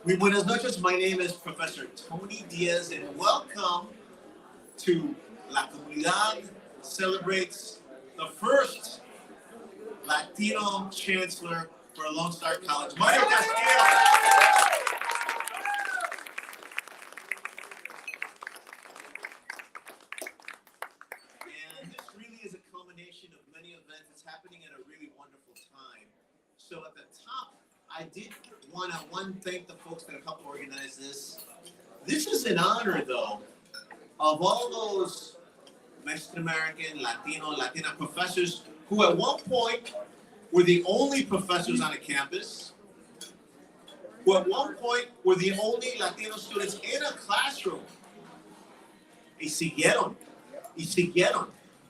Muy buenas noches. My name is Professor Tony Diaz, and welcome to La Comunidad celebrates the first Latino Chancellor for Lone Star College, Mario Castillo. And this really is a culmination of many events. It's happening at a really wonderful time. So at the top, I did want to thank the folks that helped organize this. This is an honor, though, of all those Mexican American, Latino, Latina professors who at one point were the only professors on a campus, who at one point were the only Latino students in a classroom. Y siguieron.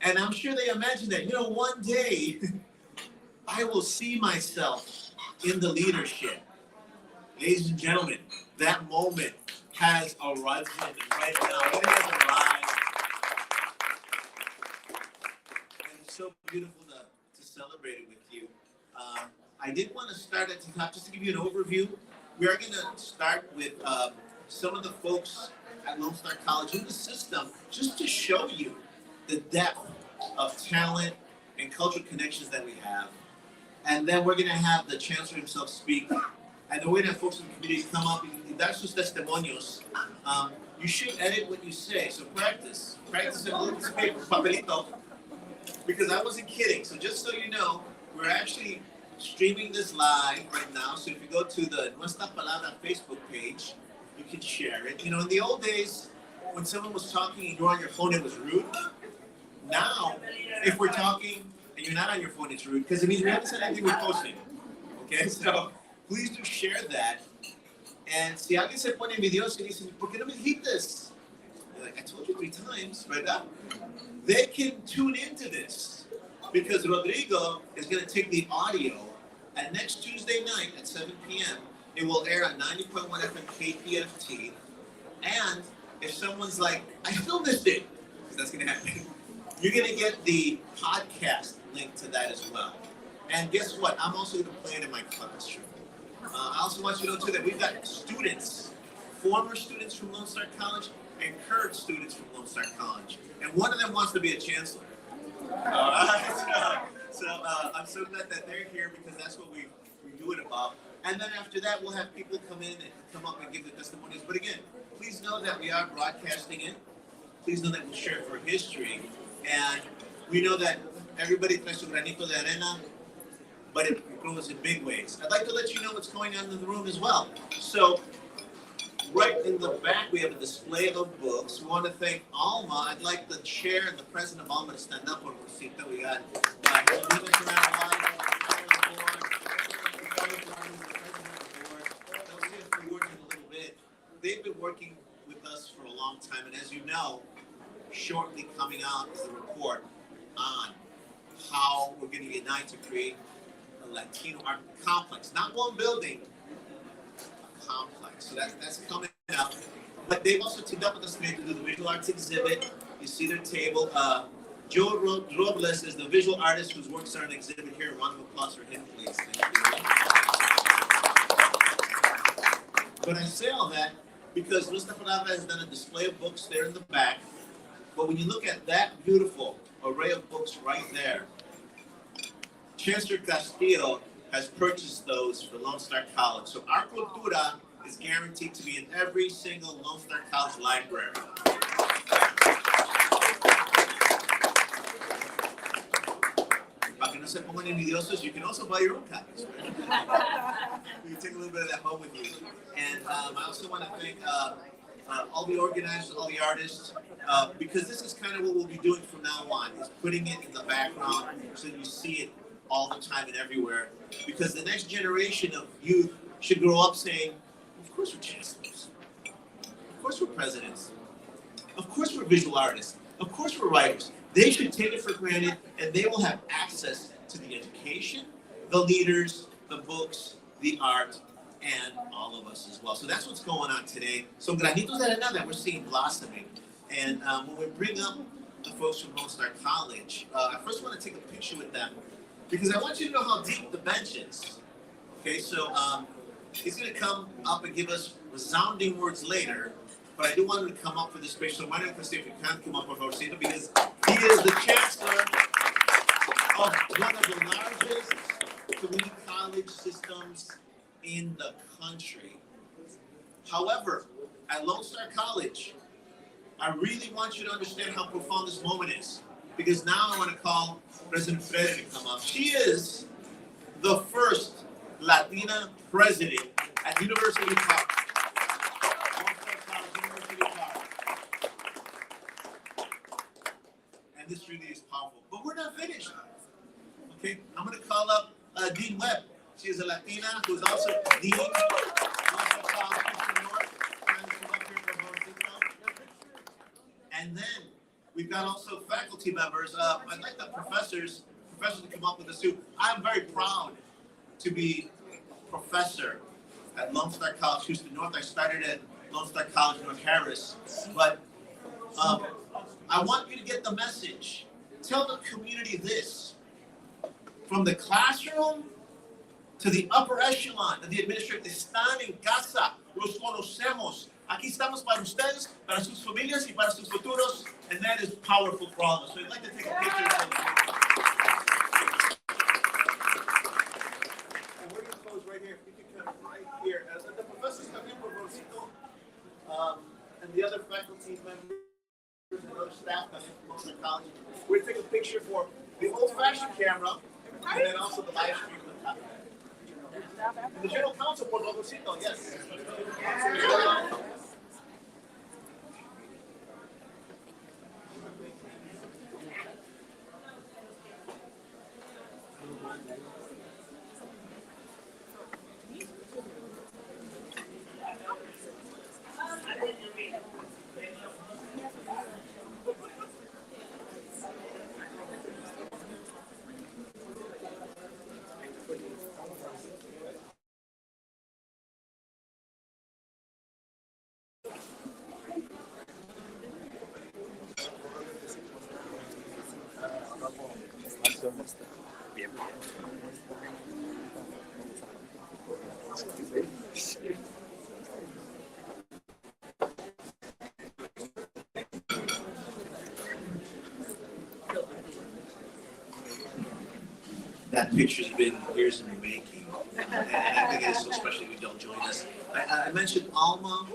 And I'm sure they imagined that, one day I will see myself in the leadership. Ladies and gentlemen, that moment has arrived right now. It has arrived. And it's so beautiful to celebrate it with you. I did want to start at the top just to give you an overview. We are going to start with some of the folks at Lone Star College in the system just to show you the depth of talent and cultural connections that we have. And then we're going to have the Chancellor himself speak. And then we're going to have folks in the community come up and dar sus testimonios. You should edit what you say, so practice. Practice in a little piece of paper, papelito, because I wasn't kidding. So just so you know, we're actually streaming this live right now. So if you go to the Nuestra Palabra Facebook page, you can share it. In the old days, when someone was talking and you were on your phone, it was rude. Now, if we're talking and you're not on your phone, it's rude, because it means we haven't said anything we're posting. Okay, so please do share that. And si alguien se pone envidioso y dice, ¿por qué no me dijiste? You're like, I told you 3 times, right now. They can tune into this because Rodrigo is going to take the audio, and next Tuesday night at 7 p.m., it will air on 90.1 FM KPFT. And if someone's like, I still missed it, because that's going to happen, you're going to get the podcast link to that as well. And guess what? I'm also going to play it in my classroom. I also want you to know, too, that we've got students, former students from Lone Star College and current students from Lone Star College. And one of them wants to be a chancellor. All right? So I'm so glad that they're here because that's what we do it about. And then after that, we'll have people come in and come up and give the testimonies. But again, please know that we are broadcasting it. Please know that we'll share it for history. And we know that everybody trae su granito de arena, but it grows in big ways. I'd like to let you know what's going on in the room as well. So, right in the back, we have a display of books. We want to thank ALMAAHH. I'd like the chair and the president of ALMAAHH to stand up for Rosita. We got They've been working with us for a long time, and as you know, shortly coming out is the report on how we're going to unite to create a Latino art complex. Not one building, a complex. So that's coming up. But they've also teamed up with us today to do the visual arts exhibit. You see their table. Joe Robles is the visual artist whose works are an exhibit here. A round of applause for him, please. Thank you. But I say all that because Nuestra Palabra has done a display of books there in the back. But when you look at that beautiful array of books right there, Chancellor Castillo has purchased those for Lone Star College. So our cultura is guaranteed to be in every single Lone Star College library. Para que no se pongan envidiosos, you can also buy your own copies. Right? You can take a little bit of that home with you. And I also want to thank all the organizers, all the artists, because this is kind of what we'll be doing from now on, is putting it in the background so you see it all the time and everywhere. Because the next generation of youth should grow up saying, of course we're chancellors. Of course we're presidents. Of course we're visual artists. Of course we're writers. They should take it for granted, and they will have access to the education, the leaders, the books, the art, and all of us as well. So that's what's going on today. So granitos de arena that we're seeing blossoming. And when we bring up the folks from Lone Star College, I first want to take a picture with them because I want you to know how deep the bench is. Okay, so He's going to come up and give us resounding words later, but I do want him to come up for this speech. So Mario Castillo, if you can't come up with Rosito, because he is the Chancellor of one of the largest community college systems in the country. However, at Lone Star College, I really want you to understand how profound this moment is, because now I want to call President Fred to come up. She is the first Latina president at University Park. University Park. And this really is powerful. But we're not finished. Okay, I'm going to call up Dean Webb. She is a Latina who is also Dean of North. And then we've got also faculty members. I'd like the professors to come up with us too. I'm very proud to be professor at Lone Star College, Houston North. I started at Lone Star College, North Harris. But I want you to get the message. Tell the community this. From the classroom to the upper echelon of the administration, están en casa, los conocemos. Aquí estamos para ustedes, para sus familias y para sus futuros, and that is powerful for all of us. So I'd like to take a picture of them. And we're going to close right here. If you can come right here. The professors come in for Rosito, and the other faculty members and other staff come in from Onda College. We're going to take a picture for the old-fashioned camera, and then also the live stream on top. The General Counsel for Rosito, yes. That picture's been years in the making, and I think it is so special if you don't join us. I mentioned Alma,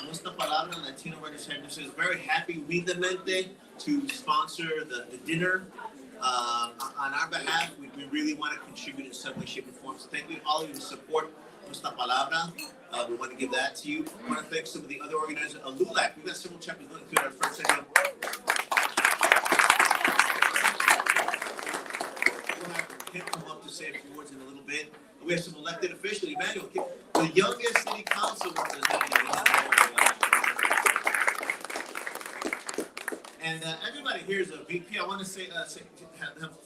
Nuestra Palabra, Latino Chancellor is very happy, humildemente, to sponsor the dinner on our behalf. We really want to contribute in some way, shape, or form. So thank you all of you to support Nuestra Palabra. We want to give that to you. I want to thank some of the other organizers. LULAC, we've got several chapters going through our first segment. We'll have come up to say a few words in a little bit. We have some elected officials. Emmanuel, the youngest city council representative. And everybody here is a VP. I want to say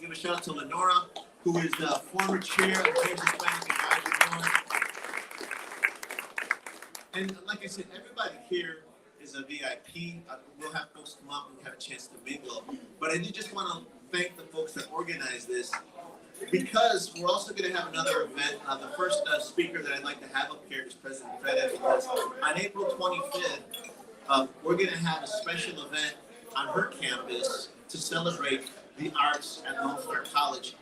give a shout out to Lenora, who is the former chair of the Hispanic Advisory Board. And like I said, everybody here is a VIP. We'll have folks come up and have a chance to mingle. But I did just want to thank the folks that organized this, because we're also going to have another event. The first speaker that I'd like to have up here is President Fred, because on April 25th, we're going to have a special event on her campus to celebrate the arts at North Freeway College.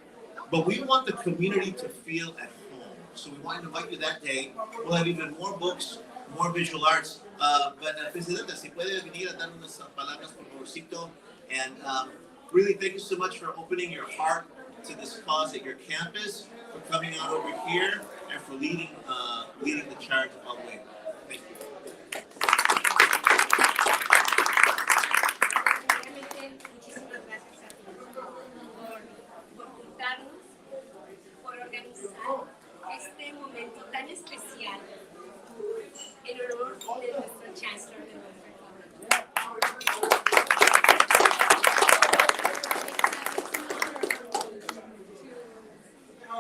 But we want the community to feel at home. So we want to invite you that day. We'll have even more books, more visual arts. But Presidenta, si puede venir a dar unas palabras por favorcito. And really thank you so much for opening your heart to this cause at your campus, for coming out over here, and for leading the charge all the way. Thank you. Este momento tan especial en honor de nuestro Chancellor de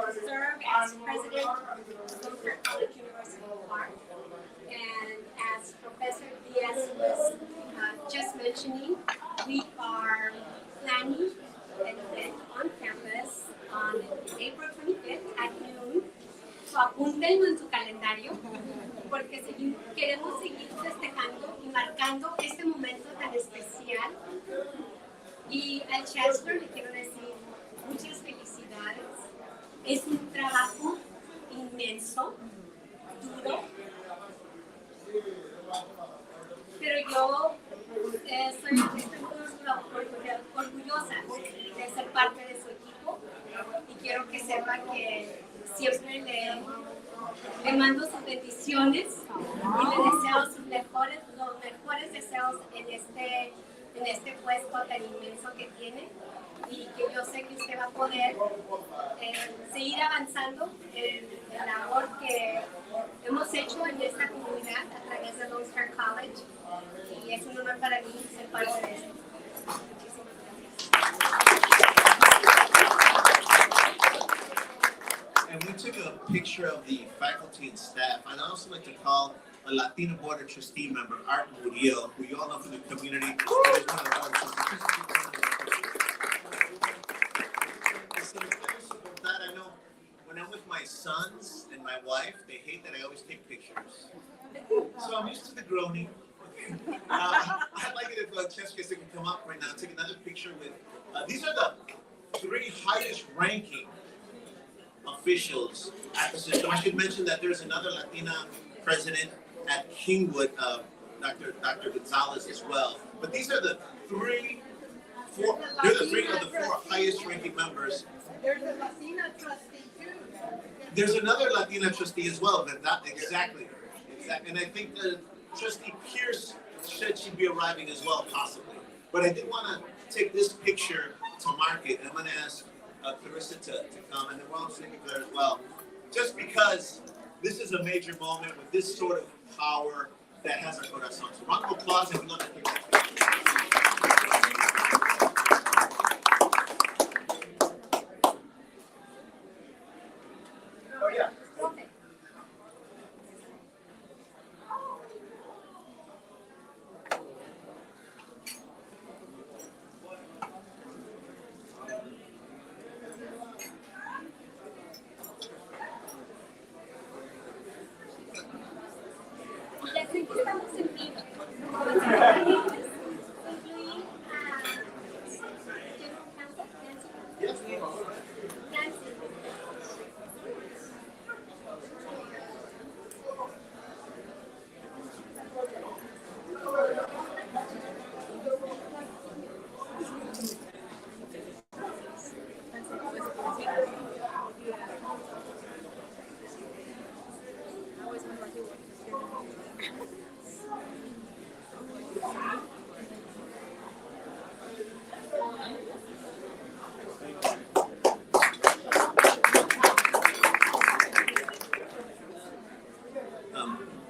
to serve as President of North College University Park, and as Professor Diaz was just mentioning, we are planning an event on campus on April 25th at noon So, apúntenlo en su calendario, porque queremos seguir festejando y marcando este momento tan especial. Y al Chancellor le quiero decir muchas felicidades. Es un trabajo inmenso, duro, pero yo estoy muy orgullosa de ser parte de su equipo y quiero que sepa que siempre le mando sus bendiciones y le deseo los mejores deseos en este puesto tan inmenso que tiene, y que yo sé que usted va a poder seguir avanzando en la labor que hemos hecho en esta comunidad a través de Nuestra College, y es un honor para mí ser parte de esto. Muchísimas gracias. And we took a picture of the faculty and staff. I'd also like to call a Latino Board of Trustee member, Art Murillo, who you all know from the community. I know when I'm with my sons and my wife, they hate that I always take pictures. So I'm used to the groaning. I'd like it if Chancellor Castillo can come up right now and take another picture with, these are the 3 highest ranking officials at the system. I should mention that there's another Latina president at Kingwood, Dr. Gonzalez as well. But these are the 3 of the 4 highest ranking members. There's a Latina trustee too. There's another Latina trustee as well, but not exactly. And I think the trustee Pierce said she'd be arriving as well, possibly. But I did want to take this picture to market, and I'm going to ask Clarissa to come, and then we're also thinking there as well. Just because this is a major moment with this sort of power that has our corazón. So round of applause, and we're going to take that picture. Oh, yeah. Ya sé que estamos en vivo. Incluir Nancy.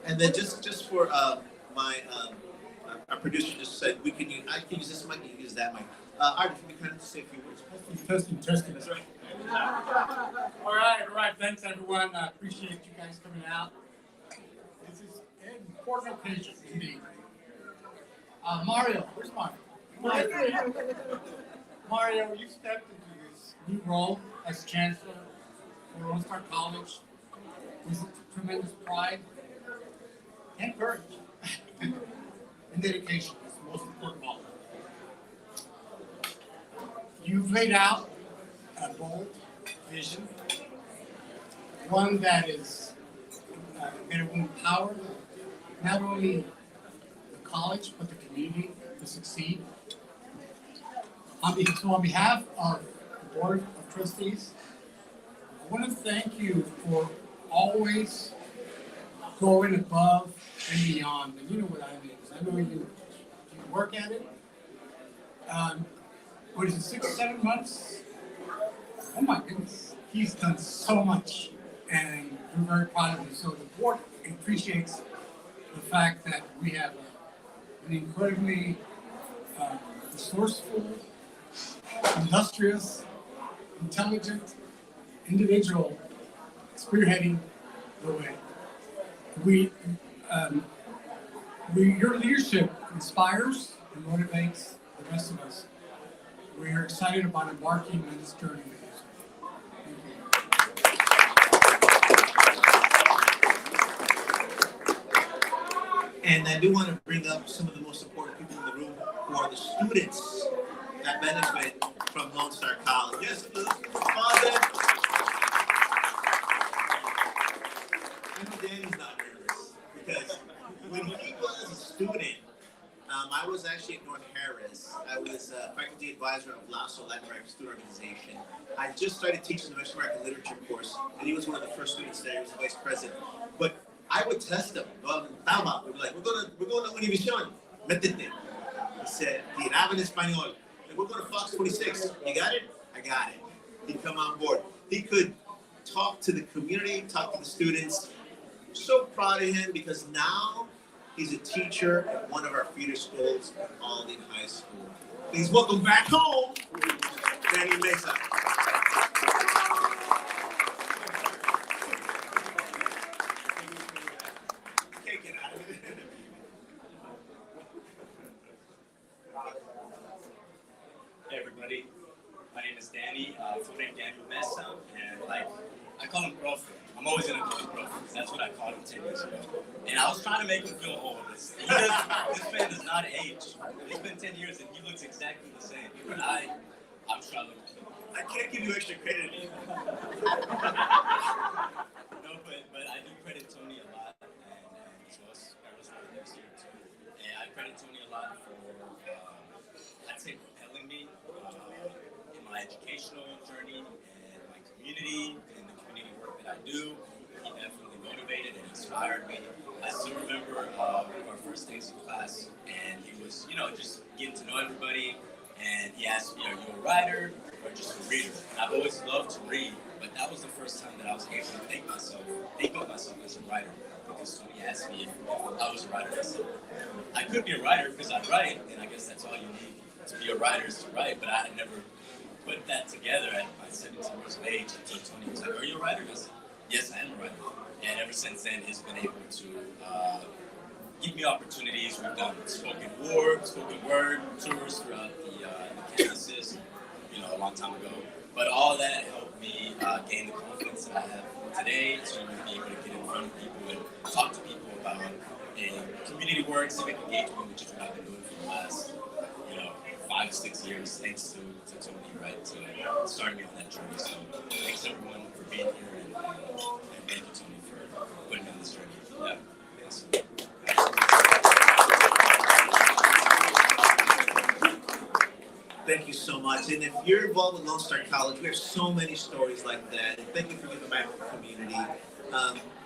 And then just for our producer just said I can use this mic, you can use that mic. Art, if you can kind of say a few words. Testing. That's right. All right. Thanks, everyone. I appreciate you guys coming out. This is an important occasion indeed. Mario, where's Mario? Mario, you stepped into this new role as Chancellor for Nuestra College with tremendous pride and courage and dedication. It's the most important of all. You've laid out a bold vision, one that is going to empower not only the college but the community to succeed. On behalf of the Board of Trustees, I want to thank you for always going above and beyond. And you know what I mean, because I know you work at it. What is it, 6 or 7 months? Oh my goodness, he's done so much, and we're very proud of him. So the board appreciates the fact that we have an incredibly resourceful, industrious, intelligent individual spearheading the way. Your leadership inspires and motivates the rest of us. We are excited about embarking on this journey with you. Thank you. And I do want to bring up some of the most important people in the room who are the students that benefit from Lone Star College. Yes, Father. I know Danny's not nervous because when he was a student, I was actually at North Harris. I was faculty advisor of LASO, Latin American Student Organization. I just started teaching the Mexican American Literature course, and he was one of the first students there. He was the vice president. But I would test him. Go out and tama. We'd be like, we're going to Univision. Métete. He said, tiraba en español. Like, we're going to Fox 26. You got it? I got it. He'd come on board. He could talk to the community, talk to the students. So proud of him because now he's a teacher at one of our feeder schools, Alden High School. Please welcome back home, Danny Mesa. Can't get out of it. Hey everybody, my name is Danny, full name Daniel Mesa, and I call him Profe. I'm always gonna call him Profe because that's what I called him 10 years ago. And I was trying to make him feel old. This man does not age. It's been 10 years and he looks exactly the same. But I'm sure I look. I can't give you extra credit. No, but I do credit Tony a lot, and so Carlos next year too. And I credit Tony a lot for, I'd say, propelling me in my educational journey and my community and the community work that I do. He definitely motivated and inspired me. I still remember one of our first days in class, and he was, just getting to know everybody. And he asked me, are you a writer or just a reader? And I've always loved to read, but that was the first time that I was able to think of myself as a writer. Because Tony asked me if I was a writer. I said, I could be a writer because I write, and I guess that's all you need to be a writer is to write. But I had never put that together at my 17 years of age until Tony was like, are you a writer? I said, yes, I am a writer. And ever since then, he's been able to give me opportunities. We've done spoken word tours throughout the campuses, a long time ago. But all that helped me gain the confidence that I have today to be able to get in front of people and talk to people about community work, civic engagement, which is what I've been doing for the last, 5 to 6 years, thanks to Tony, right, to starting me on that journey. So thanks everyone for being here, and thank you, Tony, for putting me on this journey. Yeah. Yes. Thank you so much. And if you're involved with Lone Star College, we have so many stories like that. And thank you for giving back to the community.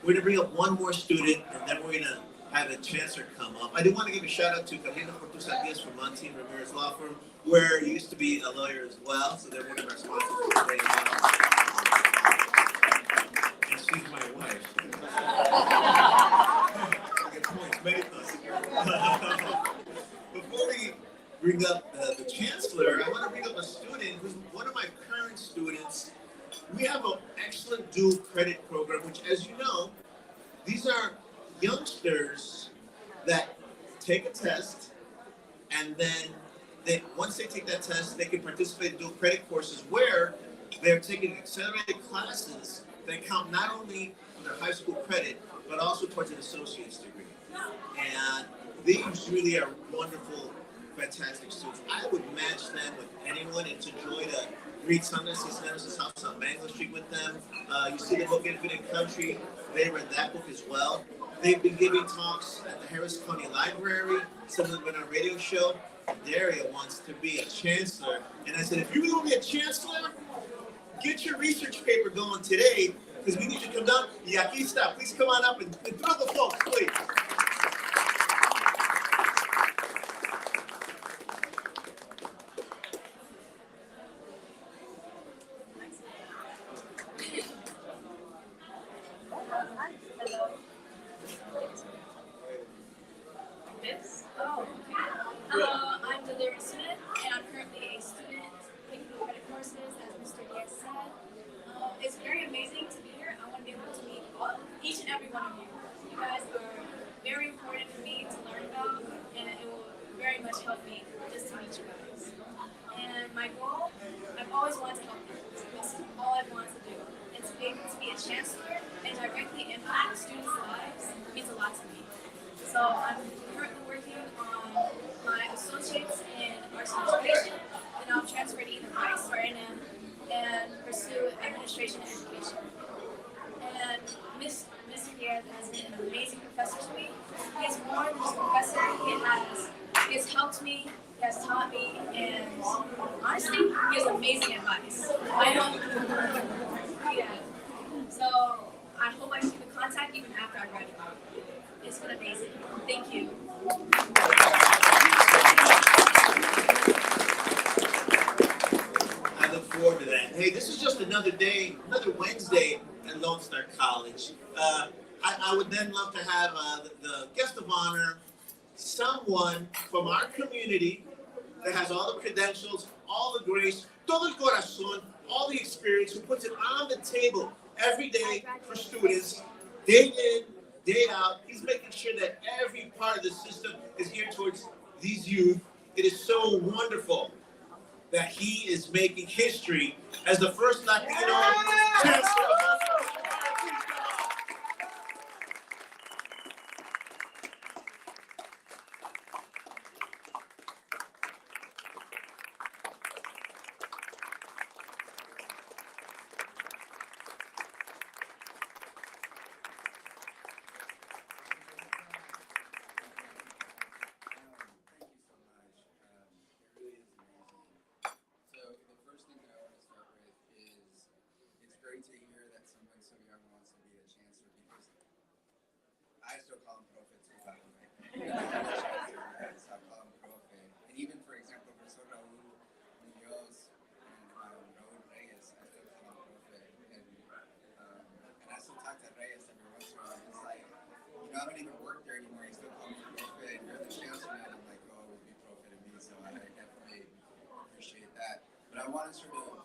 We're going to bring up one more student, and then we're going to have a chancellor come up. I do want to give a shout out to Carolina Fortusa Diaz from Monty and Ramirez Law Firm, where you used to be a lawyer as well. So they're one of our sponsors today. And she's my wife. Good point. Before we bring up the chancellor, I want to bring up a student who's one of my current students. We have an excellent dual credit program, which, as you know, these are youngsters that take a test, and then once they take that test, they can participate in dual credit courses where they're taking accelerated classes that count not only for their high school credit, but also towards an associate's degree. And these really are wonderful, fantastic students. I would match them with anyone. It's a joy to read Sunday Cisneros' house on Mango Street with them. You see the book Infinite Country. They read that book as well. They've been giving talks at the Harris County Library. Some of them have been on a radio show. Daria wants to be a chancellor. And I said, if you really want to be a chancellor, get your research paper going today, because we need you to come down. Y aquí está. Please come on up and throw the folks, please. I'm the lyric student, and I'm currently a student taking the credit courses, as Mr. Diaz said. It's very amazing to be here. I want to be able to meet each and every one of you. You guys are very important for me to learn about, and it will very much help me just to meet you guys. And my goal, I've always wanted to help people. This is all I've wanted to do. And to be able to be a chancellor and directly impact students' lives means a lot to me. So I'm do administration and education. And Mr. Diaz has been an amazing professor to me. He is more than just a professor. He has helped me, he has taught me, and honestly, he has amazing advice. I don't, yeah. So I hope I keep in contact even after I graduate. It's been amazing. Thank you. I look forward to that. Hey, this is just another day, another Wednesday at Lone Star College. I would then love to have the guest of honor, someone from our community that has all the credentials, all the grace, todo el corazón, all the experience, who puts it on the table every day for students, day in, day out. He's making sure that every part of the system is geared towards these youth. It is so wonderful that he is making history as the first Latino Chancellor of Onda. To hear that someone so young wants to be a chancellor, because I still call him Profe too, by the way. I call him Profe. And even, for example, Professor Murillo and Raul Reyes, I still call him Profe. And I still talk to Reyes every once in a while. It's like, I don't even work there anymore. He still calls me Profe, and you're the chancellor, and I'm like, oh, it would be Profe to me. So I definitely appreciate that. But I want to sort of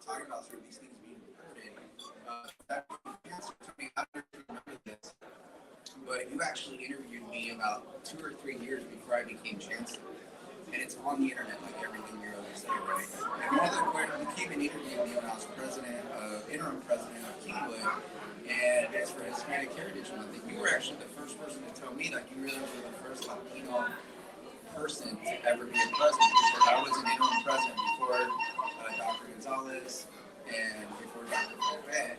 talk about sort of these things being recorded. I don't remember this, but you actually interviewed me about 2 or 3 years before I became chancellor, and it's on the internet like everything you're always saying, right? And one other point, you came and interviewed me when I was interim president of Kingwood, and it's for Hispanic Heritage Month. And you were actually the first person to tell me that you really were the first Latino person to ever be a president, because I was an interim president before Dr. Gonzalez and before Dr. Palabra.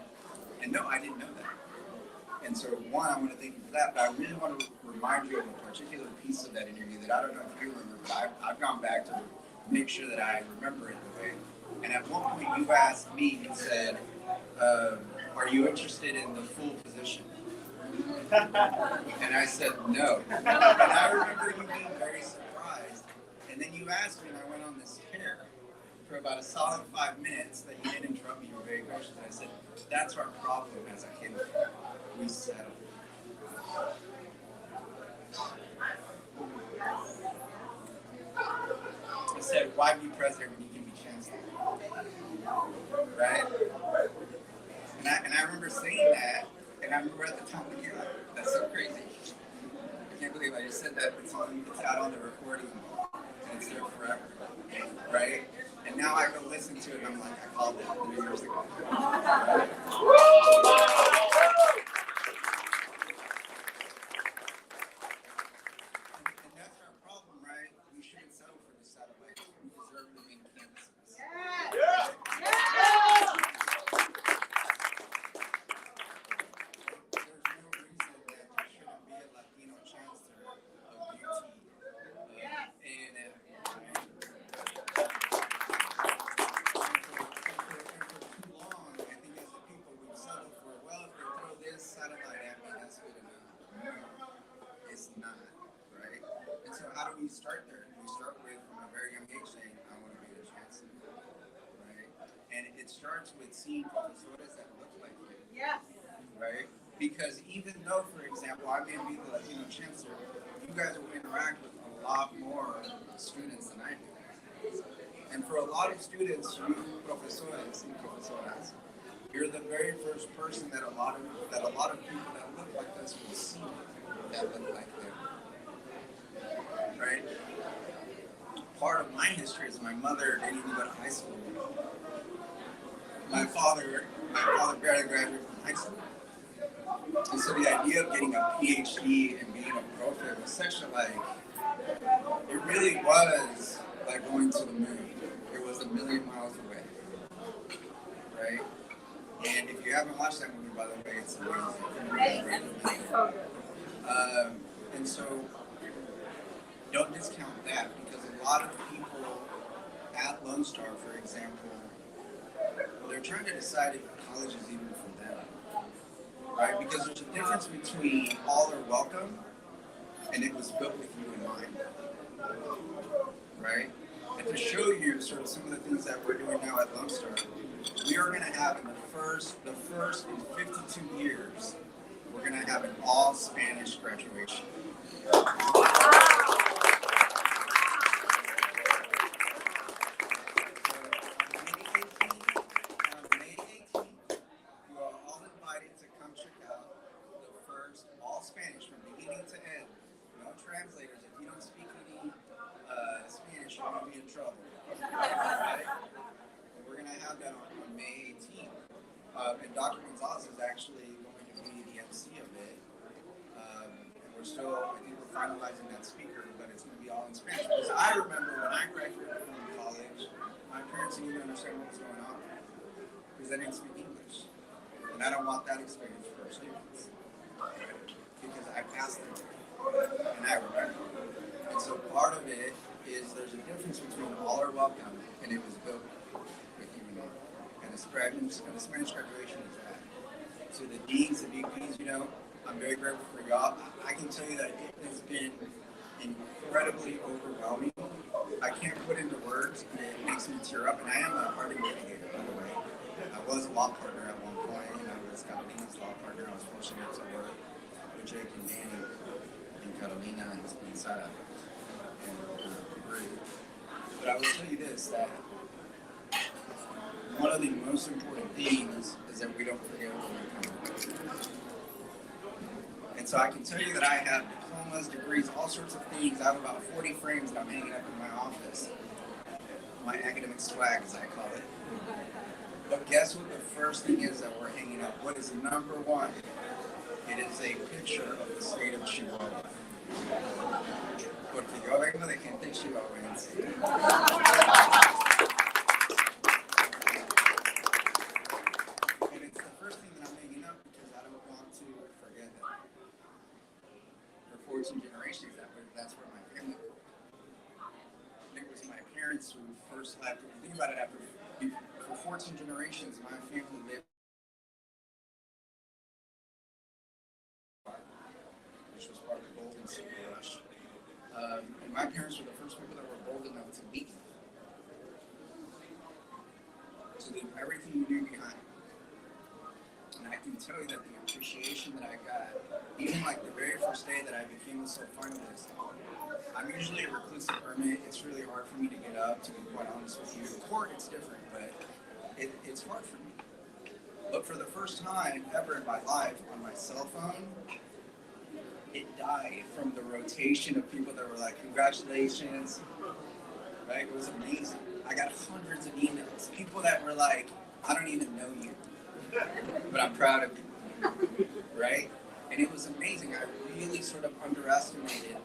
And no, I didn't know that. And so, one, I want to thank you for that, but I really want to remind you of a particular piece of that interview that I don't know if you remember, but I've gone back to make sure that I remember it the way. And at one point, you asked me, you said, are you interested in the full position? And I said, no. And I remember you being very surprised. And then you asked me, and I went on this tear for about a solid 5 minutes that you didn't interrupt me. You were very gracious. I said, that's our problem as a kid. We settle. I said, why be president when you can be chancellor? Right? And I remember saying that, and I remember at the time, thinking, that's so crazy. I can't believe I just said that. It's out on the recording, and it's there forever. Right? And now I go listen to it, and I'm like, I called it 3 years ago. Right? And that's our problem, right? We shouldn't settle for the satellites. We deserve to be in campuses. Yeah. There's no reason that there shouldn't be a Latino chancellor of UT, A&M. We start there. We start with, from a very young age, saying, I want to be the chancellor, right? And it starts with seeing professores that look like you, right? Because even though, for example, I may be the Latino chancellor, you guys will interact with a lot more students than I do. And for a lot of students, you profesores and profesoras, you're the very first person that a lot of people that look like us will see that look like them. Right? Part of my history is my mother didn't even go to high school. My father barely graduated from high school. And so the idea of getting a PhD and being a profe was such a it really was like going to the moon. It was a million miles away. Right? haven't watched that movie, by the way, it's amazing. And so, don't discount that, because a lot of people at Lone Star, for example, they're trying to decide if college is even for them, right? Because there's a difference between all are welcome and it was built with you in mind, right? And to show you sort of some of the things that we're doing now at Lone Star, we are going to have in the first in 52 years, we're going to have an all Spanish graduation. Spanish from beginning to end. No translators. If you don't speak any Spanish, you're going to be in trouble. Right? And we're going to have that on May 18th. And Dr. Gonzalez is actually going to be the MC of it. And we're still, I think we're finalizing that speaker, but it's going to be all in Spanish. Because I remember when I graduated from college, my parents didn't even understand what was going on because they didn't speak English. And I don't want that experience for our students. Because I passed them and I remember. And so part of it is there's a difference between all are welcome and it was built with you in mind. And the Spanish graduation is that. So the deans, the VPs, you know, I'm very grateful for y'all. I can tell you that it has been incredibly overwhelming. I can't put into words, and it makes me tear up. And I am a party mitigator, by the way. I was a law partner at one point, and I was Catalina's law partner. I was fortunate to work with Jake and Danny and Catalina and Sara and Mario. But I will tell you this, that one of the most important things is that we don't forget where we come from. And so I can tell you that I have diplomas, degrees, all sorts of things. I have about 40 frames that I'm hanging up in my office. My academic swag, as I call it. But guess what the first thing is that we're hanging up? What is number one? It is a picture of the state of Chihuahua. Porque yo vengo de gente chihuahuense. And it's the first thing that I'm hanging up because I don't want to forget that. For 14 generations, that's where my family lived. It was my parents who first left. Think about it, for 14 generations, my family lived, which was part of the Golden City Rush. And my parents were the first people that were bold enough to leave. To leave everything you knew behind. And I can tell you that the appreciation that I got, even like the very first day that I became a sole finalist, I'm usually a reclusive hermit. It's really hard for me to get up, to be quite honest with you. In court, it's different, but it's hard for me. But for the first time ever in my life, on my cell phone, it died from the rotation of people that were like, congratulations, right? It was amazing. I got hundreds of emails. People that were like, I don't even know you, but I'm proud of you, right? And it was amazing. I really sort of underestimated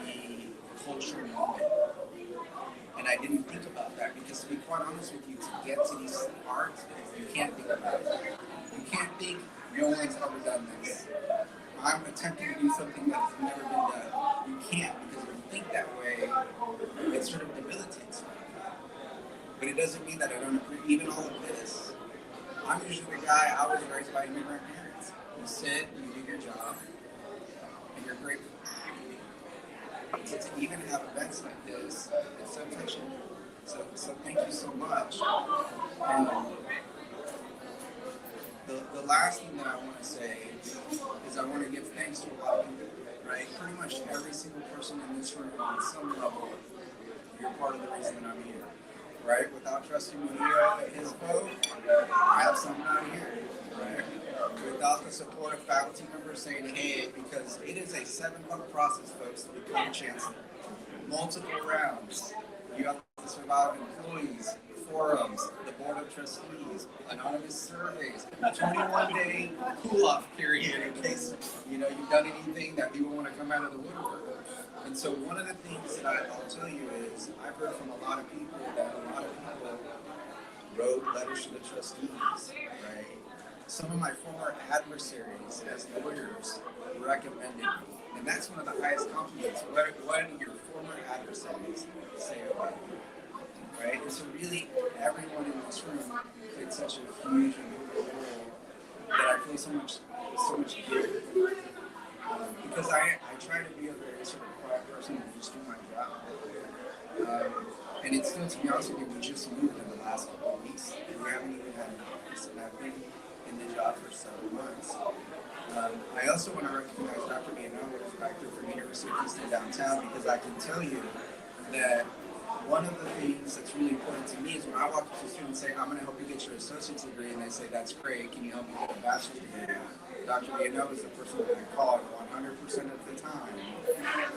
the cultural moment. And I didn't think about that because, to be quite honest with you, to get to these arts, you can't think about it. You can't think, no one's ever done this. I'm attempting to do something that has never been done. You can't, because if you think that way, it sort of debilitates you. But it doesn't mean that I don't agree. Even all of this, I'm usually the guy, I was raised by immigrant parents. You sit, you do your job, and you're grateful. So to even have events like this, it's so touching. So thank you so much. The last thing that I want to say is I want to give thanks to a lot of people, right? Pretty much every single person in this room on some level, you're part of the reason that I'm here, right? Without Trustee Murillo and his vote, I have someone out here, right? Without the support of faculty members saying, hey, because it is a 7-month process, folks, to become a chancellor. Multiple rounds. You have to survive employees, forums, the board of trustees, anonymous surveys, 21-day cool-off period in case you've done anything that people want to come out of the woodwork. And so one of the things that I'll tell you is I've heard from a lot of people that a lot of people wrote letters to the trustees, right? some of my former adversaries as lawyers recommended me. And that's one of the highest compliments. What do your former adversaries say about you? Right? And so really, everyone in this room played such a huge and important role that I feel so much guilt. Because I try to be a very sort of quiet person and just do my job. And it's still, to be honest with you, we just moved in the last couple of weeks. We haven't even had an office, and I've been in the job for several months. I also want to recognize Dr. Villanueva, who's director for the University of Houston downtown, because I can tell you that one of the things that's really important to me is when I walk up to students and say, I'm going to help you get your associate's degree, and they say, that's great, can you help me get a bachelor's degree? Dr. Villanueva is the person that I call 100% of the time.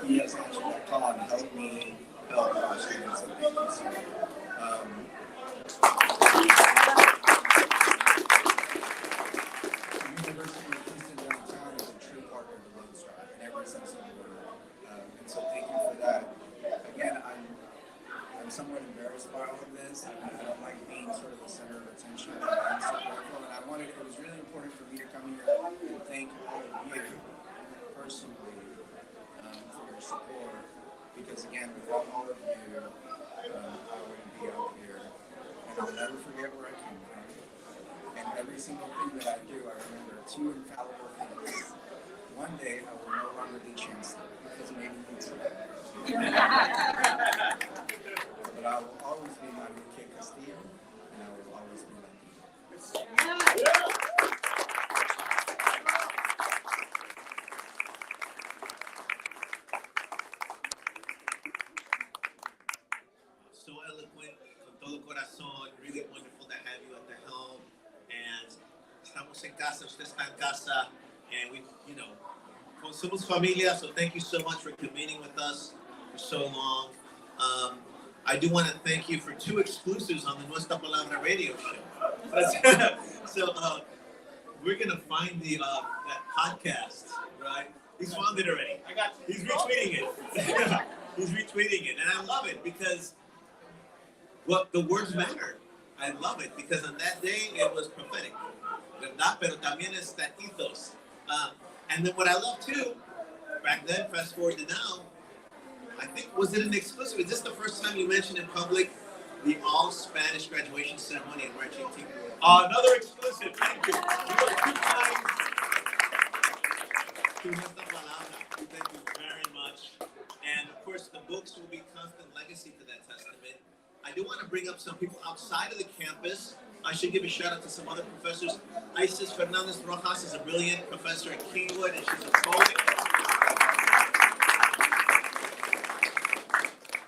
He has answered that call and helped me help our students. So thank you so much. The University of Houston downtown is a true partner to Nuestra in every sense of the word. And so thank you for that. Again, I'm somewhat embarrassed by all of this. I don't like being sort of the center of attention. I'm so grateful, and it was really important for me to come here and thank all of you personally for your support. Because again, without all of you, I wouldn't be out here. And I'll never forget where I came from. And every single thing that I do, I remember two infallible things. One day, I will no longer be Chancellor, because maybe it's but I will always be Mario Castillo, and I will always be Latino. So eloquent, con todo corazón, really wonderful to have you at the helm. And estamos en casa, usted está en casa, and we, somos familia, so thank you so much for convening with us for so long. I do want to thank you for 2 exclusives on the Nuestra Palabra radio show. So we're going to find that podcast, right? He's found it already. He's retweeting it. He's retweeting it, and I love it because the words matter. I love it because on that day it was prophetic, ¿verdad? Pero también es tatitos. And then what I love too, back then, fast forward to now, I think, was it an exclusive? Is this the first time you mentioned in public the all-Spanish graduation ceremony on March 18th? Another exclusive, thank you. You are 2 times to Nuestra Palabra. Thank you very much. And of course, the books will be constant legacy to that testament. I do want to bring up some people outside of the campus. I should give a shout out to some other professors. Isis Fernandez Rojas is a brilliant professor at Kingwood, and she's a poet.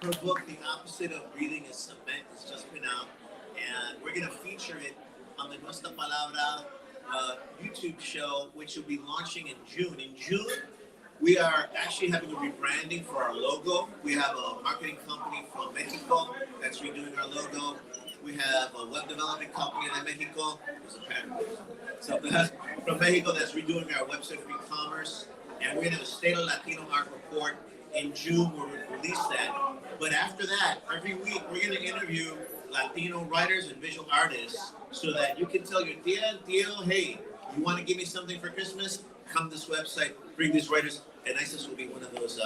Her book, The Opposite of Breathing is Cement, has just been out, and we're going to feature it on the Nuestra Palabra YouTube show, which will be launching in June. In June, we are actually having a rebranding for our logo. We have a marketing company from Mexico that's redoing our logo. We have a web development company in Mexico. There's a pattern. So from Mexico that's redoing our website for e-commerce. And we're going to have a State of Latino Art report in June where we release that. But after that, every week we're going to interview Latino writers and visual artists so that you can tell your tío, hey, you want to give me something for Christmas? Come to this website, bring these writers, and Isis will be one of those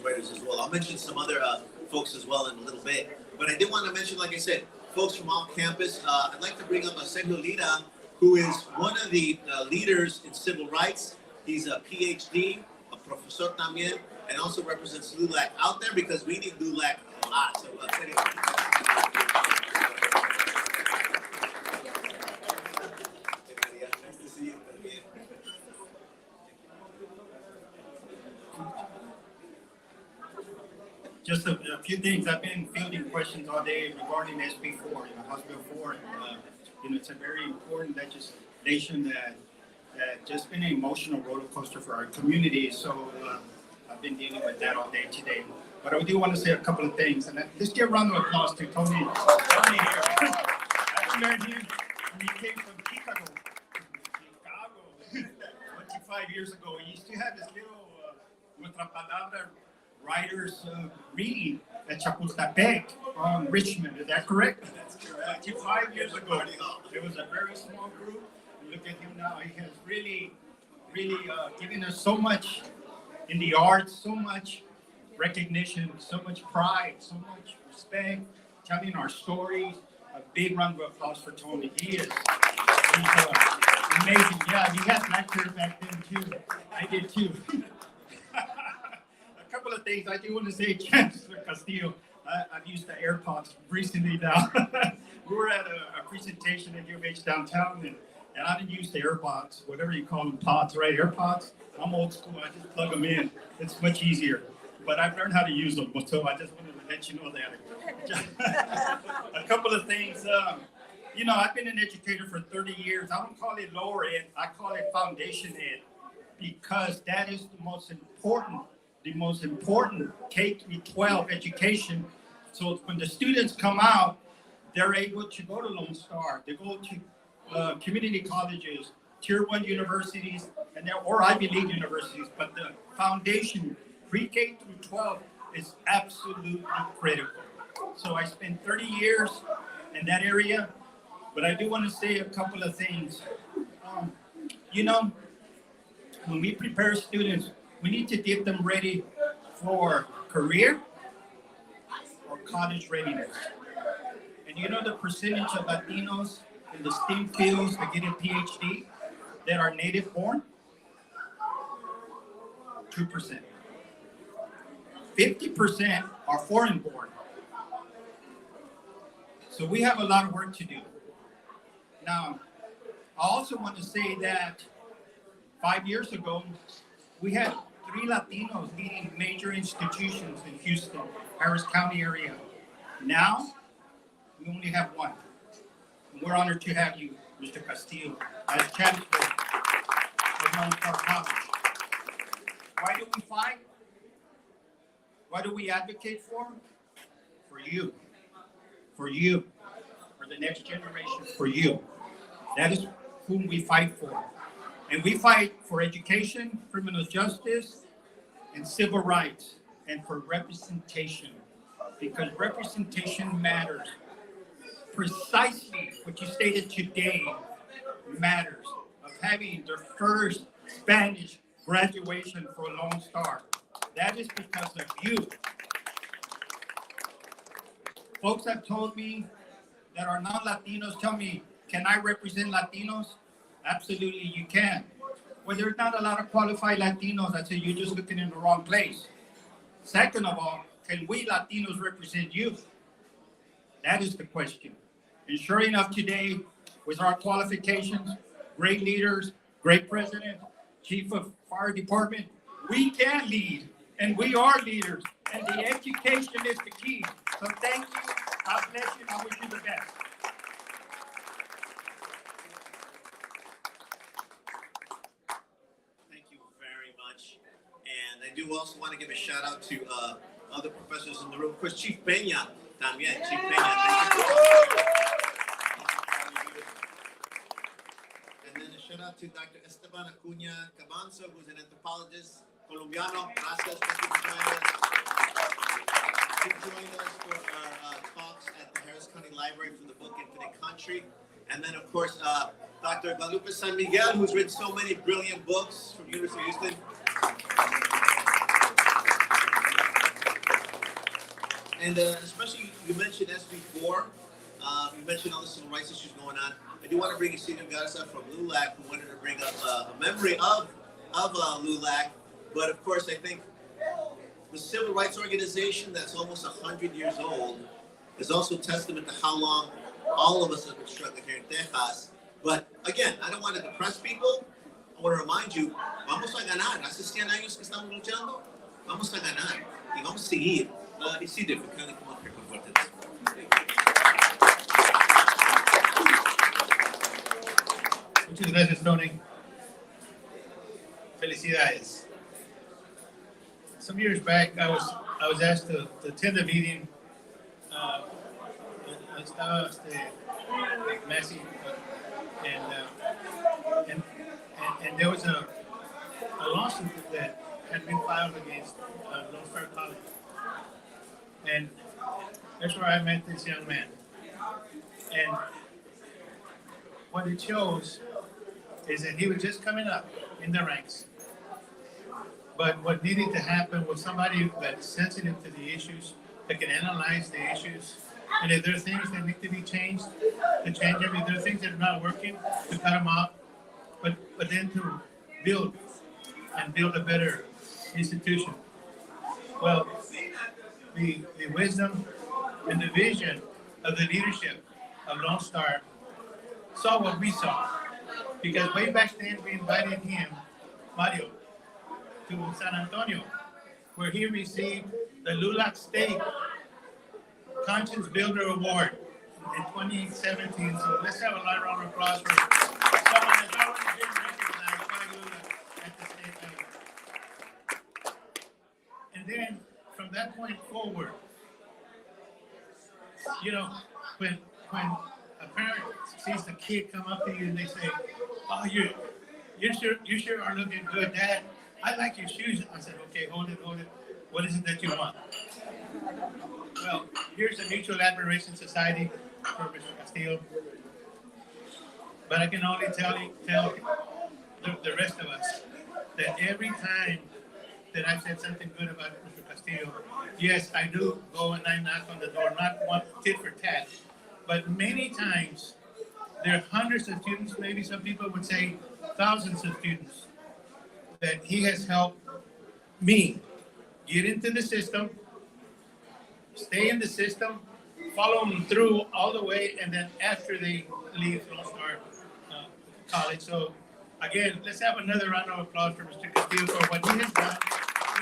writers as well. I'll mention some other folks as well in a little bit. But I did want to mention, like I said, folks from off campus. I'd like to bring up Sergio Lira, who is one of the leaders in civil rights. He's a PhD, a professor también, and also represents LULAC out there because we need LULAC a lot. So nice to see you. Just a few things. I've been fielding questions all day regarding SB4, House Bill 4. It's a very important legislation that just been an emotional roller coaster for our community. So I've been dealing with that all day today. But I do want to say a couple of things. And let's give a round of applause to Tony. Tony here. I learned him when he came from Chicago 25 years ago. He used to have this little Nuestra Palabra writers reading at Chapultepec from Richmond. Is that correct? That's correct. 25 years ago. It was a very small group. look at him now. He has really given us so much in the arts, so much recognition, so much pride, so much respect, telling our stories. A big round of applause for Tony. He's amazing. Yeah, he had black hair back then too. I did too. A couple of things I do want to say, Chancellor Castillo. I've used the AirPods recently now. We were at a presentation at U of H downtown, and I didn't use the AirPods, whatever you call them, pods, right? AirPods. I'm old school. I just plug them in. It's much easier. But I've learned how to use them, so I just wanted to let you know that. A couple of things. You know, I've been an educator for 30 years. I don't call it lower ed. I call it foundation ed, because that is the most important K-12 education. So when the students come out, they're able to go to Lone Star. They go to community colleges, tier 1 universities, or Ivy League universities. But the foundation, pre-K through 12, is absolutely critical. So I spent 30 years in that area, but I do want to say a couple of things. You know, when we prepare students, we need to get them ready for career or college readiness. And you know the percentage of Latinos in the STEM fields that get a PhD that are native born? 2%. 50% are foreign born. So we have a lot of work to do. Now, I also want to say that 5 years ago, we had 3 Latinos leading major institutions in Houston, Harris County area. Now, we only have 1. And we're honored to have you, Mr. Castillo, as Chancellor of Nuestra College. Why do we fight? What do we advocate for? For you. For you. For the next generation. For you. That is whom we fight for. And we fight for education, criminal justice, and civil rights, and for representation. Because representation matters. Precisely what you stated today matters, of having their first Spanish graduation for Lone Star. That is because of you. Folks have told me that are non-Latinos, tell me, can I represent Latinos? Absolutely, you can. Well, there's not a lot of qualified Latinos. I say you're just looking in the wrong place. Second of all, can we Latinos represent you? That is the question. And sure enough, today, with our qualifications, great leaders, great president, chief of fire department, we can lead, and we are leaders, and the education is the key. So thank you. God bless you, and I wish you the best. Thank you very much. And I do also want to give a shout out to other professors in the room. Of course, Chief Peña, también. Chief Peña, thank you. And then a shout out to Dr. Esteban Acuña Cabanzo, who's an anthropologist, Colombiano. Gracias, thank you for joining us. He joined us for our talks at the Harris County Library for the book Infinite Country. And then, of course, Dr. Guadalupe San Miguel, who's written so many brilliant books from University of Houston. And especially, you mentioned SB4. You mentioned all the civil rights issues going on. I do want to bring Isidro Garza from LULAC, who wanted to bring up a memory of LULAC. But of course, I think the civil rights organization that's almost 100 years old is also testament to how long all of us have been struggling here in Texas. But again, I don't want to depress people. I want to remind you, vamos a ganar. Hace 100 años que estamos luchando, vamos a ganar. Y vamos a seguir. Isidro, if you can come up here con fuerte. Muchas gracias, Tony. Felicidades. Some years back, I was asked to attend a meeting. Estaba Messi, and there was a lawsuit that had been filed against North Freeway, and that's where I met this young man. And what it shows is that he was just coming up in the ranks. But what needed to happen was somebody that's sensitive to the issues, that can analyze the issues, and if there are things that need to be changed, to change them. If there are things that are not working, to cut them out. But then to build a better institution. Well, the wisdom and the vision of the leadership of Lone Star saw what we saw. Because way back then we invited him, Mario, to San Antonio, where he received the LULAC State Conscience Builder Award in 2017. So let's have a loud round of applause for someone that's already been recognized by LULAC at the state level. And then from that point forward, you know, when a parent sees the kid come up to you and they say, "Oh, you sure are looking good, Dad. I like your shoes." I said, "Okay, hold it. What is it that you want?" Well, here's a mutual admiration society for Mr. Castillo. But I can only tell the rest of us that every time that I've said something good about Mr. Castillo, yes, I do go and I knock on the door, not one tit for tat, but many times there are hundreds of students, maybe some people would say thousands of students, that he has helped me get into the system, stay in the system, follow them through all the way, and then after they leave Lone Star College. So again, let's have another round of applause for Mr. Castillo for what he has done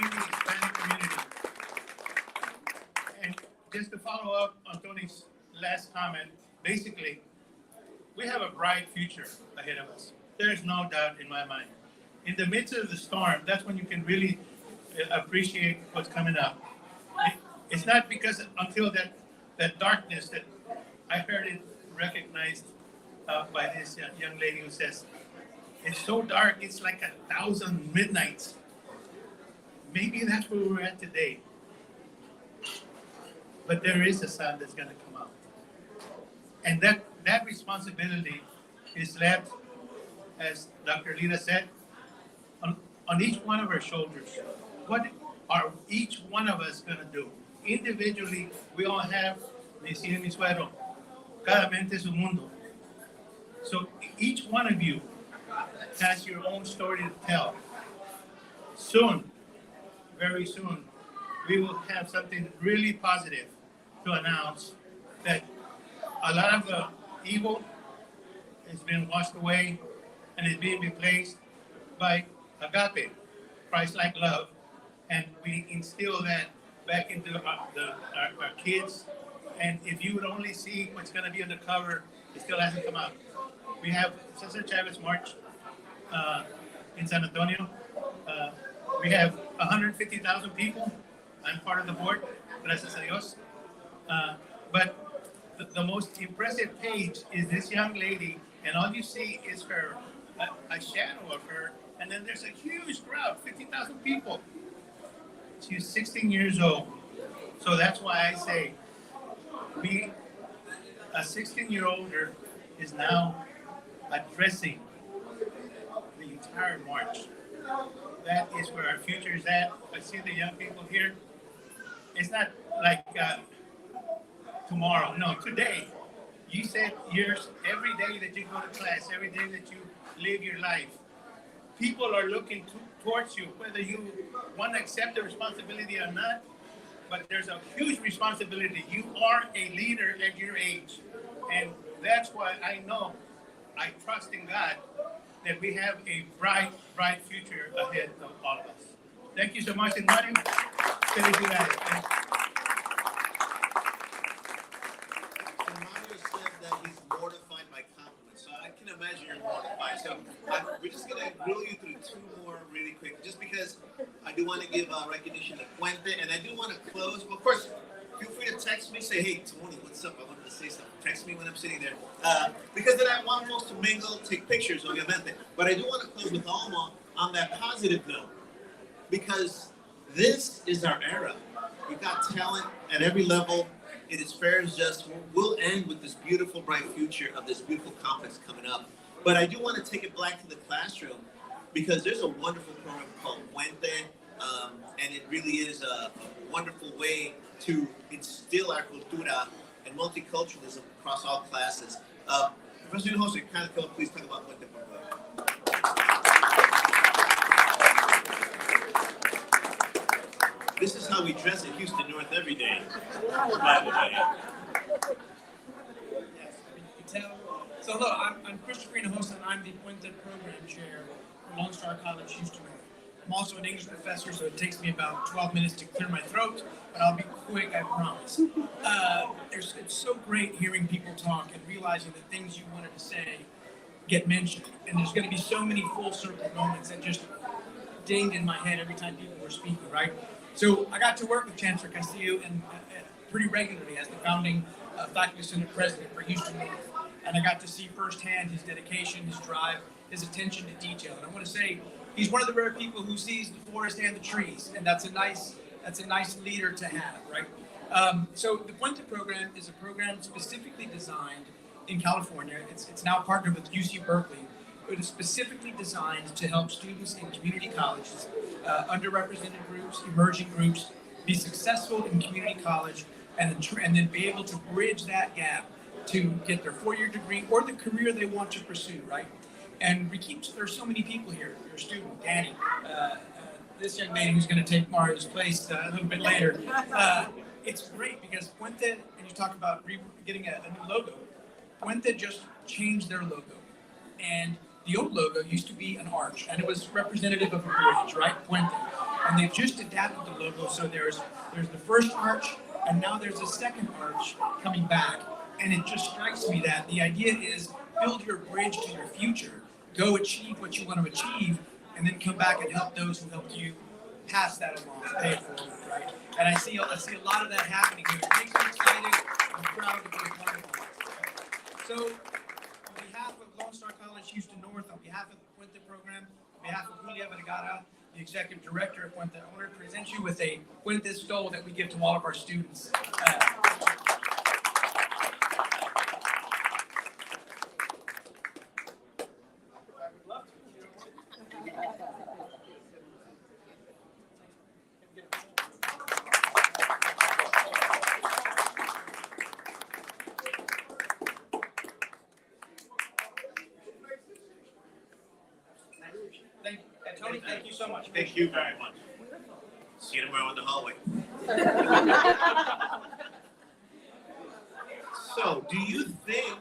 in the Hispanic community. And just to follow up on Tony's last comment, basically, we have a bright future ahead of us. There's no doubt in my mind. In the midst of the storm, that's when you can really appreciate what's coming up. It's not because until that darkness that I heard it recognized by this young lady who says, "It's so dark, it's like 1,000 midnights." Maybe that's where we're at today. But there is a sun that's going to come out. And that responsibility is left, as Dr. Lita said, on each one of our shoulders. What are each one of us going to do? Individually, we all have, decía mi suegro, cada mente es un mundo. So each one of you has your own story to tell. Soon, very soon, we will have something really positive to announce, that a lot of the evil has been washed away and is being replaced by agape, Christ-like love, and we instill that back into our kids. And if you would only see what's going to be on the cover, it still hasn't come out. We have Cesar Chavez March in San Antonio. We have 150,000 people. I'm part of the board, gracias a Dios. But the most impressive page is this young lady, and all you see is her, a shadow of her, and then there's a huge crowd, 50,000 people. She's 16 years old. So that's why I say, a 16-year-older is now addressing the entire march. That is where our future is at. I see the young people here. It's not like tomorrow, no, today. You said yours every day that you go to class, every day that you live your life. People are looking towards you, whether you want to accept the responsibility or not, but there's a huge responsibility. You are a leader at your age. And that's why I know, I trust in God, that we have a bright, bright future ahead of all of us. Thank you so much, and Mario, felicidades. So Mario said that he's mortified by compliments, so I can imagine you're mortified. So we're just going to grill you through two more really quick, just because I do want to give recognition to Puente, and I do want to close. Well, of course, feel free to text me, say, "Hey, Tony, what's up? I wanted to say something." Text me when I'm sitting there. Because then I want folks to mingle, take pictures, obviamente. But I do want to close with Alma on that positive note, because this is our era. We've got talent at every level. It is fair as just. We'll end with this beautiful, bright future of this beautiful complex coming up. But I do want to take it back to the classroom because there's a wonderful program called Puente, and it really is a wonderful way to instill our cultura and multiculturalism across all classes. Professor Jose, kind of come up, please talk about Puente program. This is how we dress in Houston North every day, by the way. So hello, I'm Christopher Hinojosa, and I'm the Puente Program Chair for Lone Star College, Houston North. I'm also an English professor, so it takes me about 12 minutes to clear my throat, but I'll be quick, I promise. It's so great hearing people talk and realizing that things you wanted to say get mentioned. And there's going to be so many full circle moments that just dinged in my head every time people were speaking, right? So I got to work with Chancellor Castillo and pretty regularly as the founding faculty senate president for Houston North. And I got to see firsthand his dedication, his drive, his attention to detail. And I want to say he's one of the rare people who sees the forest and the trees, and that's a nice leader to have, right? So the Puente program is a program specifically designed in California. It's now partnered with UC Berkeley. It is specifically designed to help students in community colleges, underrepresented groups, emerging groups, be successful in community college, and then be able to bridge that gap to get their four-year degree or the career they want to pursue, right? And there's so many people here. Your student, Danny, this young lady who's going to take Mario's place a little bit later. It's great because Puente, and you talk about getting a new logo, Puente just changed their logo. And the old logo used to be an arch, and it was representative of a bridge, right? Puente. And they've just adapted the logo, so there's the first arch, and now there's a second arch coming back. And it just strikes me that the idea is build your bridge to your future, go achieve what you want to achieve, and then come back and help those who helped you pass that along, pay it forward, right? And I see a lot of that happening here. It makes me excited. I'm proud to be a part of it. So, on behalf of Lone Star College, Houston North, on behalf of the Puente program, on behalf of Julia Vergara, the executive director of Puente, I want to present you with a Puente stole that we give to all of our students. Tony, thank you so much. Thank you very much. See you tomorrow in the hallway. So, do you think?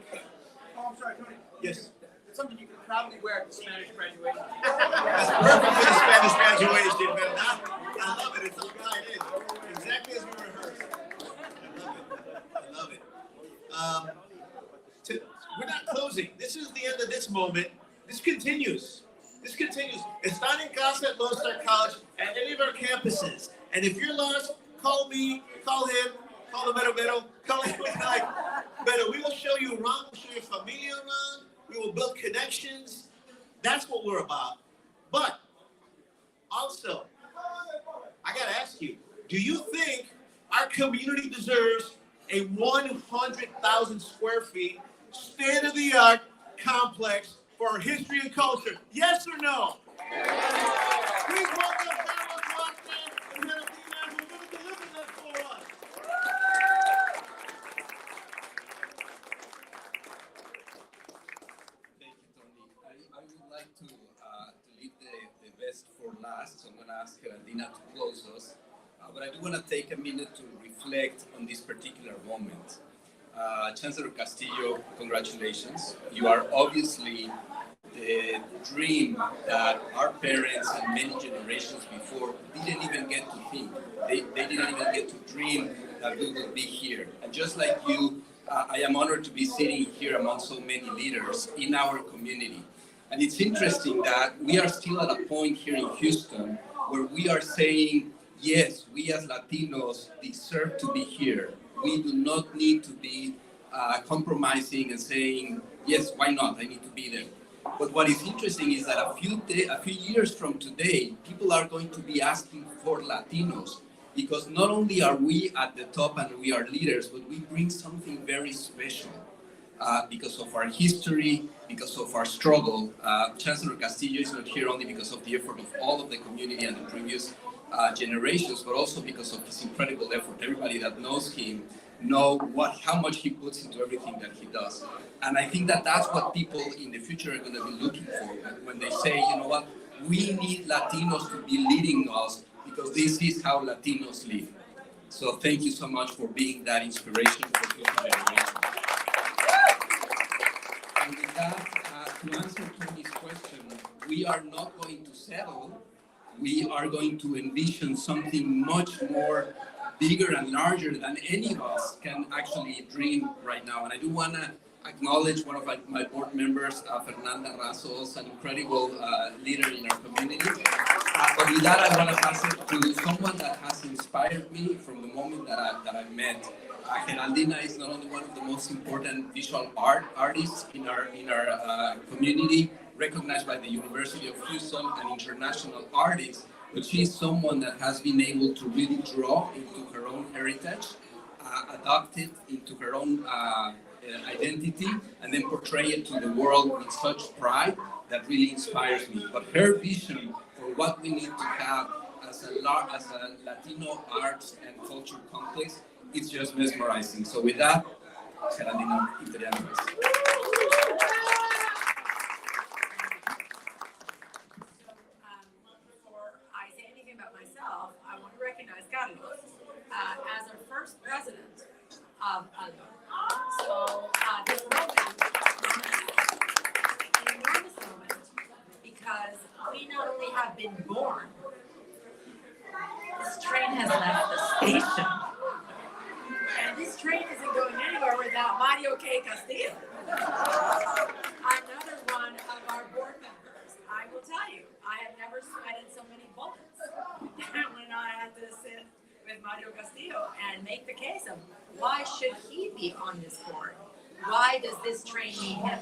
Oh, I'm sorry, Tony. Yes. It's something you can proudly wear at the Spanish graduation. That's perfect for the Spanish graduation, man. I love it. It's a guy in. Exactly as we rehearsed. I love it. We're not closing. This is the end of this moment. This continues. Están en casa at Lone Star College at any of our campuses. And if you're lost, call me, call him, call the Mero, call him. But we will show you around, we'll show your familia around. We will build connections. That's what we're about. But also, I got to ask you, do you think our community deserves a 100,000 square feet, state-of-the-art complex for our history and culture? Yes or no? Please welcome Carlos Watson and Hannah Pina, who are going to deliver that for us. Thank you, Tony. I would like to leave the best for last, so I'm going to ask Dina to close us. But I do want to take a minute to reflect on this particular moment. Chancellor Castillo, congratulations. You are obviously the dream that our parents and many generations before didn't even get to think. They didn't even get to dream that we would be here. And just like you, I am honored to be sitting here among so many leaders in our community. And it's interesting that we are still at a point here in Houston where we are saying, yes, we as Latinos deserve to be here. We do not need to be compromising and saying, yes, why not? I need to be there. But what is interesting is that a few years from today, people are going to be asking for Latinos, because not only are we at the top and we are leaders, but we bring something very special. because of our history, because of our struggle. Chancellor Castillo is not here only because of the effort of all of the community and the previous generations, but also because of his incredible effort. Everybody that knows him know how much he puts into everything that he does. And I think that that's what people in the future are going to be looking for when they say, you know what, we need Latinos to be leading us because this is how Latinos live. So thank you so much for being that inspiration for future generations. And with that, to answer Tony's question, we are not going to settle. We are going to envision something much more bigger and larger than any of us can actually dream right now. And I do want to acknowledge one of my board members, Fernanda Razos, an incredible leader in our community. But with that, I want to pass it to someone that has inspired me from the moment that I met. Geraldina is not only one of the most important visual artists in our community, recognized by the University of Houston, an international artist, but she's someone that has been able to really draw into her own heritage, adopt it into her own identity, and then portray it to the world with such pride that really inspires me. But her vision for what we need to have as a Latino arts and culture complex, it's just mesmerizing. So with that, Geraldina, Italiano. Before I say anything about myself, I want to recognize Carlos as our first president of ALMAAHH. So this moment is an enormous moment because we not only have been born, this train has left the station. And this train isn't going anywhere without Mario Castillo, another one of our board members. I will tell you, I have never sweated so many bullets when I had to sit with Mario Castillo and make the case of why should he be on this board? Why does this train need him?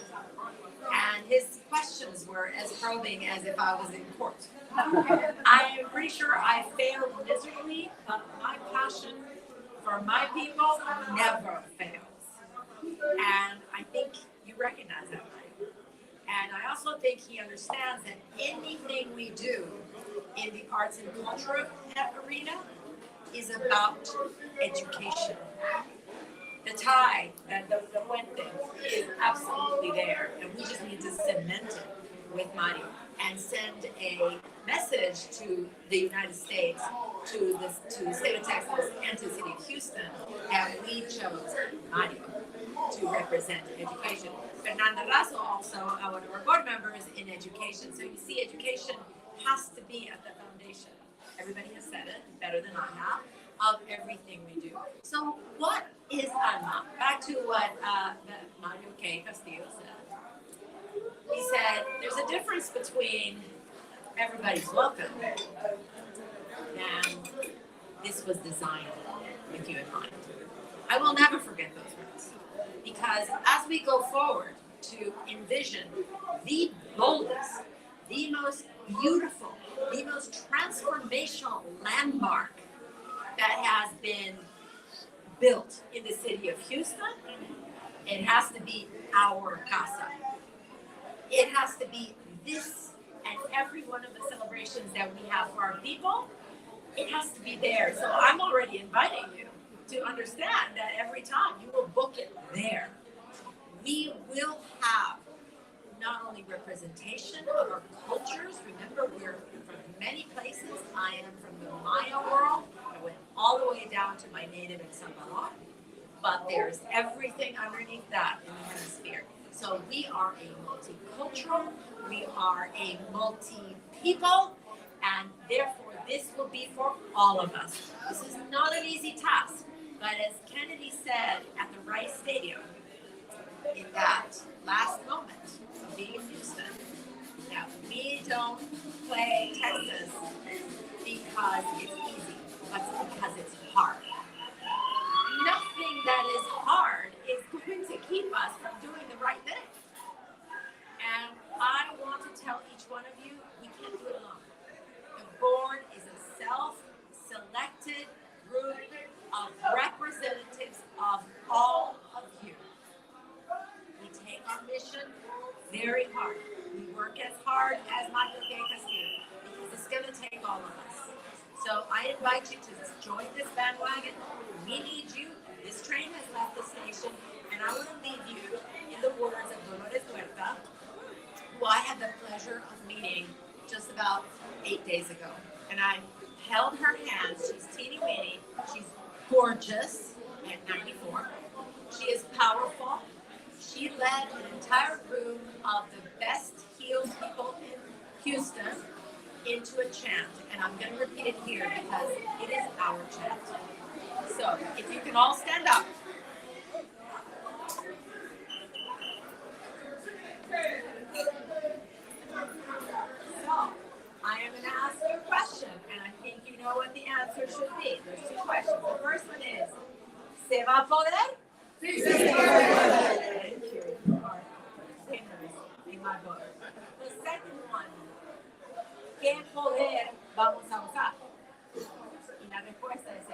And his questions were as probing as if I was in court. I am pretty sure I failed miserably, but my passion for my people never fails. And I think you recognize that, right? And I also think he understands that anything we do in the arts and culture arena is about education. The tie, the puente, is absolutely there, and we just need to cement it with Mario and send a message to the United States, to the state of Texas, and to the city of Houston that we chose Mario to represent education. Fernanda Razo, also one of our board members in education. So you see, education has to be at the foundation. Everybody has said it better than I have, of everything we do. So what is ALMAAHH? Back to what Mario Castillo said. He said, there's a difference between everybody's welcome and this was designed with you in mind. I will never forget those words because as we go forward to envision the boldest, the most beautiful, the most transformational landmark that has been built in the city of Houston, it has to be our casa. It has to be this and every one of the celebrations that we have for our people. It has to be there. So I'm already inviting you to understand that every time you will book it there. We will have not only representation of our cultures. Remember, we're from many places. I am from the Maya world. I went all the way down to my native in Salvador. But there's everything underneath that in the hemisphere. So we are a multicultural, we are a multi-people, and therefore this will be for all of us. This is not an easy task, but as Kennedy said at the Rice Stadium, in that last moment of being in Houston, that we don't play Texas because it's easy, but because it's hard. Nothing that is hard is going to keep us from doing the right thing. And I want to tell each one of you, we can't do it alone. The board is a self-selected group of representatives of all of you. take all of us. So I invite you to join this bandwagon. We need you. This train has left the station, and I want to leave you in the words of Dolores Huerta, who I had the pleasure of meeting just about 8 days ago. And I held her hand. She's teeny weeny. She's gorgeous at 94. She is powerful. She led an entire room of the best healed people in Houston into a chant. And I'm going to repeat it here because it is our chant. So if you can all stand up. So I am going to ask you a question, and I think you know what the answer should be. There's two questions. The first one is, ¿se va a poder? Sí, se puede. Thank you. In my book. The second one, ¿qué poder vamos a usar? Y la respuesta es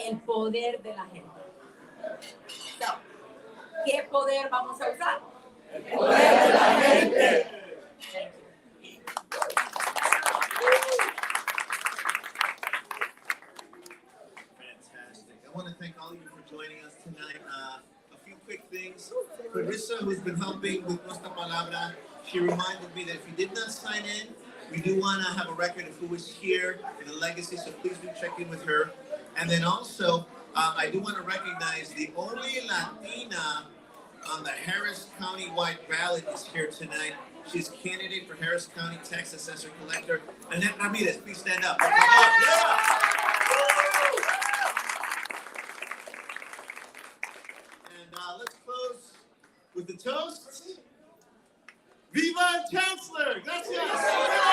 el poder de la gente. So, ¿qué poder vamos a usar? El poder de la gente. Thank you. Fantastic. I want to thank all of you for joining us tonight. A few quick things. Clarissa, who's been helping with Nuestra Palabra, she reminded me that if you did not sign in, we do want to have a record of who was here in the legacy, so please do check in with her. And then also, I do want to recognize the only Latina on the Harris County-wide ballot is here tonight. She's candidate for Harris County Tax Assessor Collector. Annette Ramirez, please stand up. Come on. Yeah. And let's close with the toast. Viva el Chancellor! Gracias!